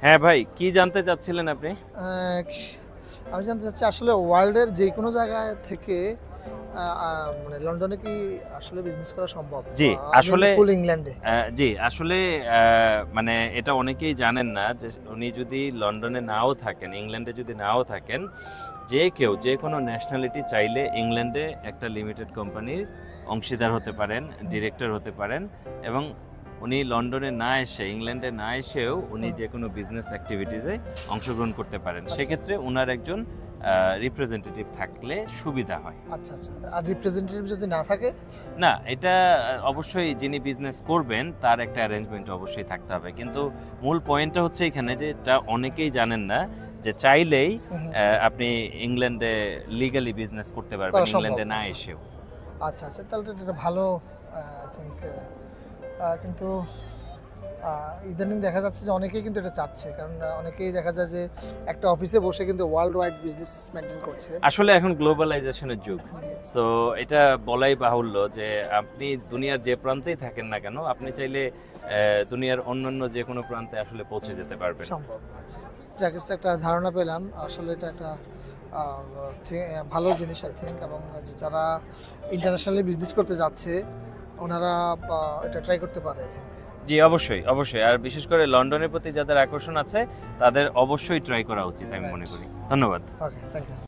হ্যাঁ ভাই, কি জানতে চাচ্ছিলেন আপনি? আহ, আমি জানতে চাচ্ছি আসলে ওয়ার্ল্ডের যে কোনো জায়গায় থেকে মানে লন্ডনে কি আসলে বিজনেস করা সম্ভব? জি, আই মিন আসলে ফুল ইংল্যান্ডে। জি, আসলে মানে এটা অনেকেই জানেন না যে উনি যদি লন্ডনে নাও থাকেন, ইংল্যান্ডে যদি নাও থাকেন, যে কেউ যে কোনো ন্যাশনালিটি চাইলে ইংল্যান্ডে একটা লিমিটেড কোম্পানির অংশীদার হতে পারেন, ডিরেক্টর হতে পারেন এবং উনি লন্ডনে না এসে, ইংল্যান্ডে না এসেও উনি হুম, যে কোনো বিজনেস অ্যাক্টিভিটিসে অংশগ্রহণ করতে পারেন। আচ্ছা সেক্ষেত্রে উনার একজন রিপ্রেজেন্টেটিভ থাকলে সুবিধা হয়। আচ্ছা আচ্ছা। আর রিপ্রেজেন্টেটিভ যদি না থাকে? না, এটা অবশ্যই যিনি বিজনেস করবেন তার একটা অ্যারেঞ্জমেন্ট অবশ্যই থাকতে হবে। কিন্তু মূল পয়েন্টটা হচ্ছে এখানে যে এটা অনেকেই জানেন না যে চাইলেই হুম, হুম, আপনি ইংল্যান্ডে লিগ্যালি বিজনেস করতে পারবেন করা সম্ভব। ইংল্যান্ডে না আচ্ছা এসেও। আচ্ছা আচ্ছা, তাহলে তো এটা ভালো। আই থিঙ্ক কিন্তু ইদানিং দেখা যাচ্ছে যে অনেকেই কিন্তু এটা চাচ্ছে, কারণ অনেকেই দেখা যায় যে একটা অফিসে বসে কিন্তু ওয়ার্ল্ড ওয়াইড বিজনেস মেনটেন করছে। আসলে এখন গ্লোবালাইজেশনের যুগ। সো এটা বলাই বাহুল্য যে আপনি দুনিয়ার যে প্রান্তেই থাকেন না কেন, আপনি চাইলে দুনিয়ার অন্যান্য যে কোনো প্রান্তে আসলে পৌঁছে যেতে পারবেন। সম্ভব। আচ্ছা, যাক, এটা একটা ধারণা পেলাম। আসলে এটা একটা ভালো জিনিস আই থিঙ্ক, এবং যারা ইন্টারন্যাশনালি বিজনেস করতে যাচ্ছে ওনারা এটা ট্রাই করতে পারে আই থিঙ্ক। জি, অবশ্যই, অবশ্যই। আর বিশেষ করে লন্ডনের প্রতি যাদের আকর্ষণ আছে তাদের অবশ্যই ট্রাই করা উচিত আমি মনে রাইট। করি। ধন্যবাদ। ওকে, থ্যাংক ইউ।